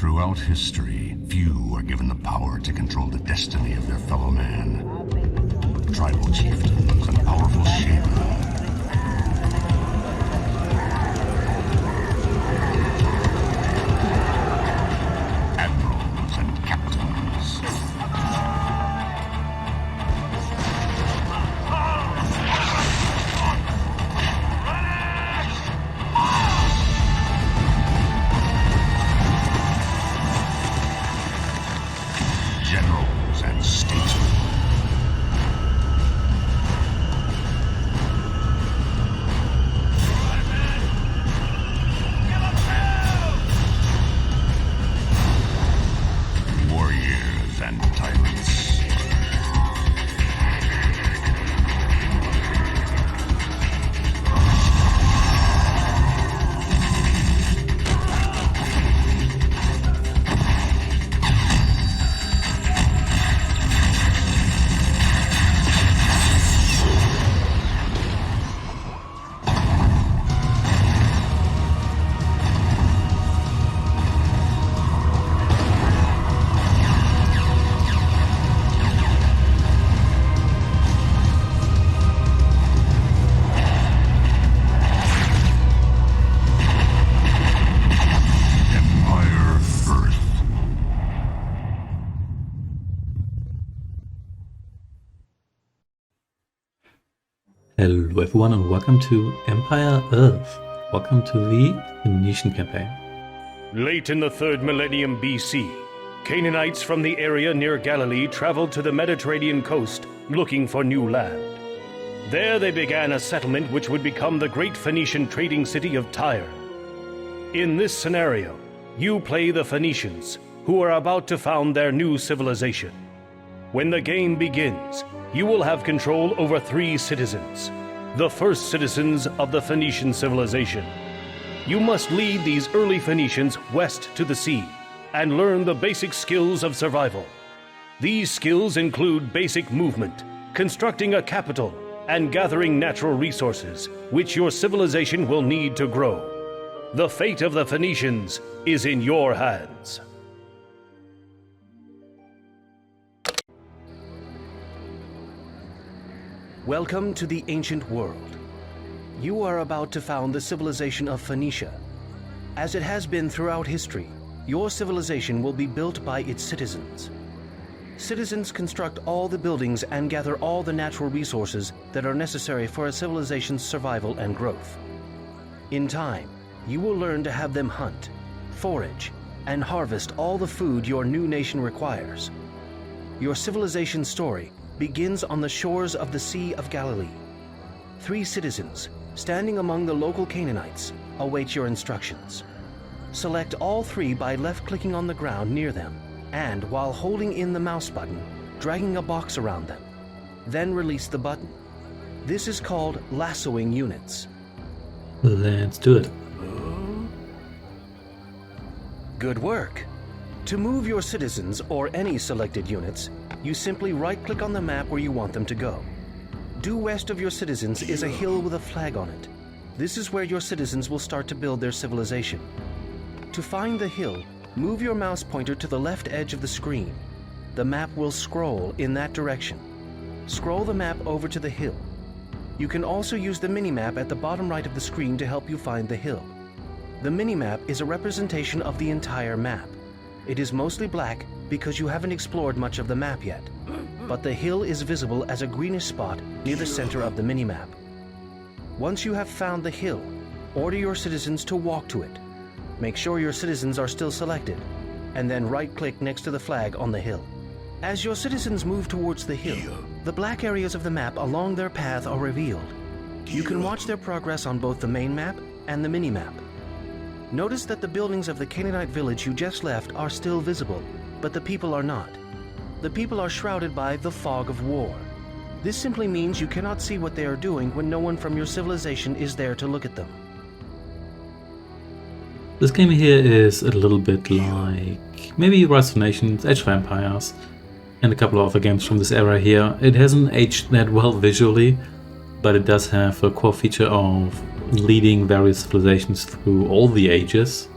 Throughout history, few are given the power to control the destiny of their fellow man. Tribal chieftains and powerful shaman. Admirals and captains. Generals and statesmen. Warriors and tyrants. Hello everyone and welcome to Empire Earth. Welcome to the Phoenician campaign. Late in the 3rd millennium BC, Canaanites from the area near Galilee traveled to the Mediterranean coast looking for new land. There they began a settlement which would become the great Phoenician trading city of Tyre. In this scenario, you play the Phoenicians, who are about to found their new civilization. When the game begins, you will have control over 3 citizens, the first citizens of the Phoenician civilization. You must lead these early Phoenicians west to the sea and learn the basic skills of survival. These skills include basic movement, constructing a capital, and gathering natural resources, which your civilization will need to grow. The fate of the Phoenicians is in your hands. Welcome to the ancient world. You are about to found the civilization of Phoenicia. As it has been throughout history, your civilization will be built by its citizens. Citizens construct all the buildings and gather all the natural resources that are necessary for a civilization's survival and growth. In time, you will learn to have them hunt, forage, and harvest all the food your new nation requires. Your civilization story begins on the shores of the Sea of Galilee. 3 citizens, standing among the local Canaanites, await your instructions. Select all 3 by left-clicking on the ground near them, and while holding in the mouse button, dragging a box around them. Then release the button. This is called lassoing units. Let's do it. Good work. To move your citizens or any selected units, you simply right-click on the map where you want them to go. Due west of your citizens is a hill with a flag on it. This is where your citizens will start to build their civilization. To find the hill, move your mouse pointer to the left edge of the screen. The map will scroll in that direction. Scroll the map over to the hill. You can also use the mini-map at the bottom right of the screen to help you find the hill. The mini-map is a representation of the entire map. It is mostly black because you haven't explored much of the map yet, but the hill is visible as a greenish spot near the center of the mini-map. Once you have found the hill, order your citizens to walk to it. Make sure your citizens are still selected, and then right-click next to the flag on the hill. As your citizens move towards the hill, the black areas of the map along their path are revealed. You can watch their progress on both the main map and the mini-map. Notice that the buildings of the Canaanite village you just left are still visible, but the people are not. The people are shrouded by the fog of war. This simply means you cannot see what they are doing when no one from your civilization is there to look at them. This game here is a little bit like maybe Rise of Nations, Age of Empires, and a couple of other games from this era here. It hasn't aged that well visually, but it does have a core feature of leading various civilizations through all the ages,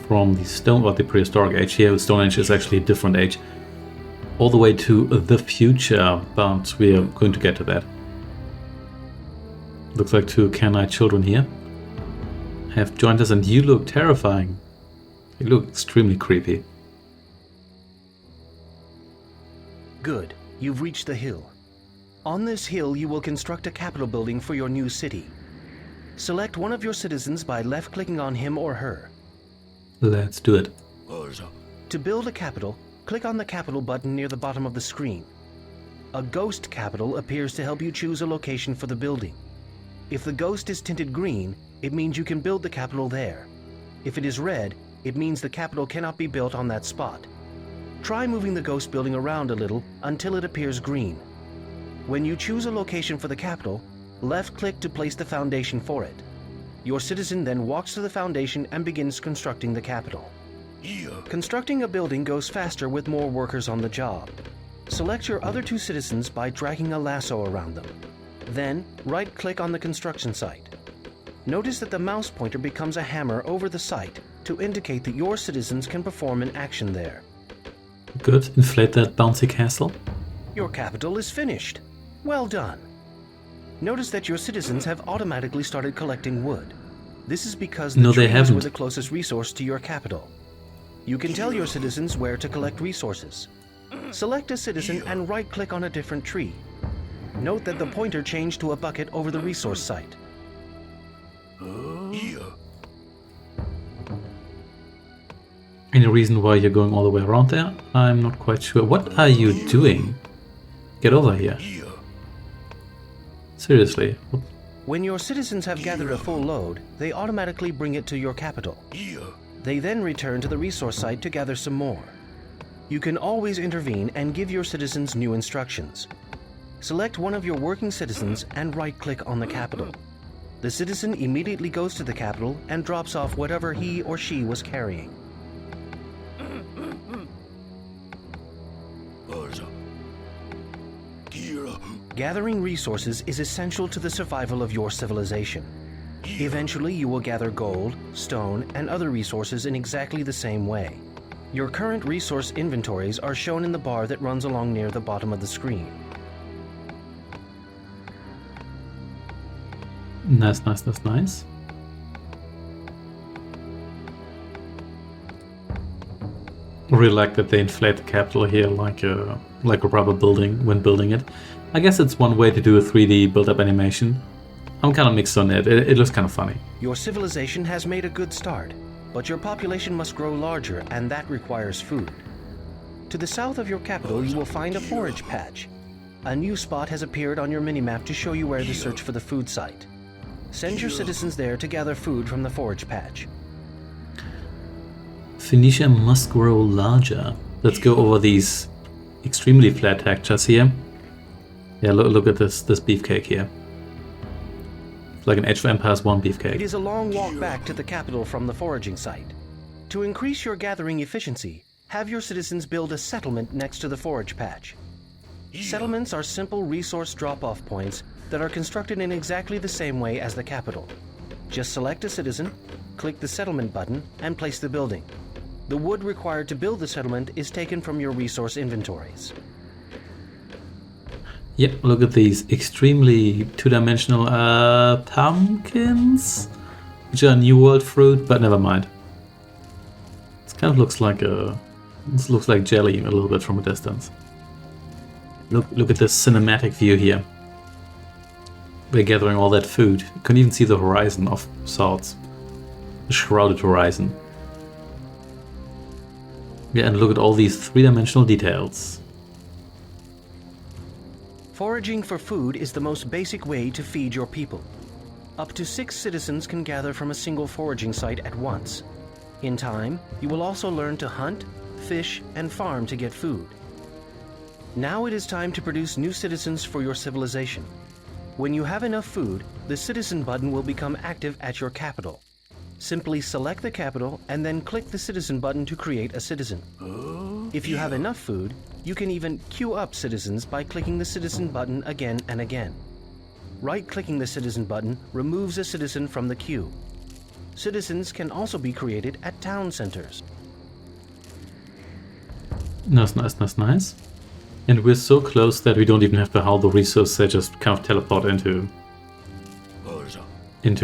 from the Stone or the prehistoric age here. Stone Age is actually a different age, all the way to the future, but we are going to get to that. Looks like two canine children here have joined us, and you look terrifying. You look extremely creepy. Good. You've reached the hill. On this hill, you will construct a capital building for your new city. Select one of your citizens by left-clicking on him or her. Let's do it. To build a capital, click on the capital button near the bottom of the screen. A ghost capital appears to help you choose a location for the building. If the ghost is tinted green, it means you can build the capital there. If it is red, it means the capital cannot be built on that spot. Try moving the ghost building around a little until it appears green. When you choose a location for the capital, left-click to place the foundation for it. Your citizen then walks to the foundation and begins constructing the capital. Constructing a building goes faster with more workers on the job. Select your other two citizens by dragging a lasso around them. Then, right-click on the construction site. Notice that the mouse pointer becomes a hammer over the site to indicate that your citizens can perform an action there. Good. Inflate that bouncy castle. Your capital is finished. Well done. Notice that your citizens have automatically started collecting wood. This is because the trees were the closest resource to your capital. You can tell your citizens where to collect resources. Select a citizen and right-click on a different tree. Note that the pointer changed to a bucket over the resource site. Any reason why you're going all the way around there? I'm not quite sure. What are you doing? Get over here. Seriously. When your citizens have gathered a full load, they automatically bring it to your capital. They then return to the resource site to gather some more. You can always intervene and give your citizens new instructions. Select one of your working citizens and right-click on the capital. The citizen immediately goes to the capital and drops off whatever he or she was carrying. Gathering resources is essential to the survival of your civilization. Eventually, you will gather gold, stone, and other resources in exactly the same way. Your current resource inventories are shown in the bar that runs along near the bottom of the screen. Nice, nice, nice, nice. Really like that they inflate the capital here like a rubber building when building it. I guess it's one way to do a 3D build-up animation. I'm kind of mixed on it. It looks kind of funny. Your civilization has made a good start, but your population must grow larger, and that requires food. To the south of your capital, you will find a forage patch. A new spot has appeared on your minimap to show you where to search for the food site. Send your citizens there to gather food from the forage patch. Phoenicia must grow larger. Let's go over these extremely flat textures here. Yeah, look at this beefcake here. It's like an Age of Empires 1 beefcake. It is a long walk back to the capital from the foraging site. To increase your gathering efficiency, have your citizens build a settlement next to the forage patch. Settlements are simple resource drop-off points that are constructed in exactly the same way as the capital. Just select a citizen, click the settlement button, and place the building. The wood required to build the settlement is taken from your resource inventories. Yep, look at these extremely two-dimensional pumpkins, which are New World fruit, but never mind. This kind of looks like this looks like jelly a little bit from a distance. Look at this cinematic view here. We're gathering all that food. You can even see the horizon of sorts, the shrouded horizon. Yeah, and look at all these three-dimensional details. Foraging for food is the most basic way to feed your people. Up to 6 citizens can gather from a single foraging site at once. In time, you will also learn to hunt, fish, and farm to get food. Now it is time to produce new citizens for your civilization. When you have enough food, the citizen button will become active at your capital. Simply select the capital and then click the citizen button to create a citizen. If you have enough food, you can even queue up citizens by clicking the citizen button again and again. Right-clicking the citizen button removes a citizen from the queue. Citizens can also be created at town centers. Nice, nice, nice, nice. And we're so close that we don't even have to haul the resources, they just kind of teleport into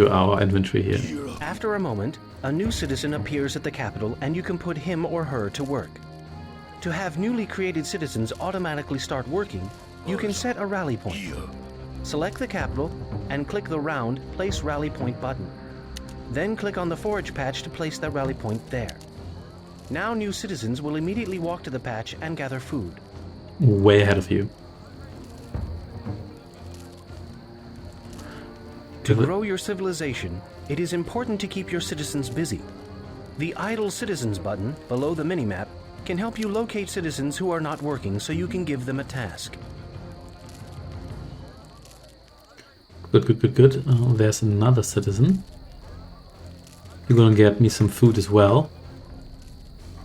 our inventory here. After a moment, a new citizen appears at the capital and you can put him or her to work. To have newly created citizens automatically start working, you can set a rally point. Select the capital and click the round Place Rally Point button. Then click on the forage patch to place that rally point there. Now new citizens will immediately walk to the patch and gather food. Way ahead of you. To grow your civilization, it is important to keep your citizens busy. The Idle Citizens button below the minimap can help you locate citizens who are not working so you can give them a task. Good, good, good, good. There's another citizen. You're gonna get me some food as well.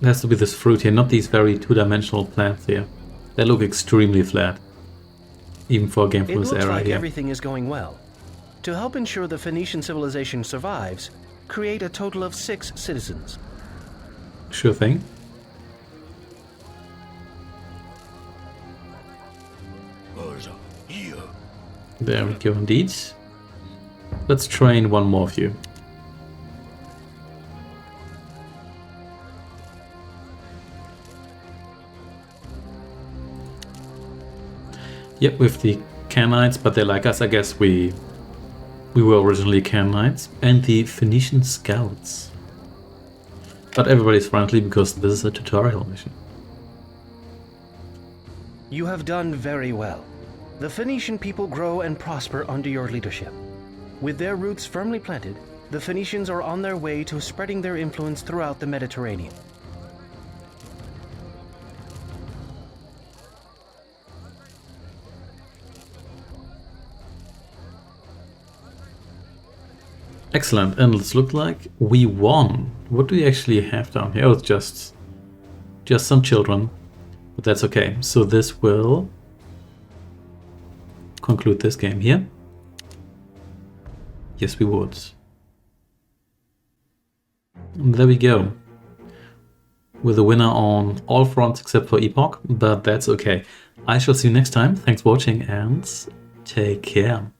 It has to be this fruit here, not these very two-dimensional plants here. They look extremely flat, even for a game from this era here. It looks like everything is going well. To help ensure the Phoenician civilization survives, create a total of 6 citizens. Sure thing. There we go indeed. Let's train one more of you. Yep, with the Canaanites, but they're like us. I guess we were originally Canaanites. And the Phoenician scouts. But everybody's friendly because this is a tutorial mission. You have done very well. The Phoenician people grow and prosper under your leadership. With their roots firmly planted, the Phoenicians are on their way to spreading their influence throughout the Mediterranean. Excellent, and let's look like we won. What do we actually have down here? Oh, it's just some children, but that's okay. So this will conclude this game here. Yes, we would. And there we go. We're the winner on all fronts except for Epoch, but that's okay. I shall see you next time. Thanks for watching and take care.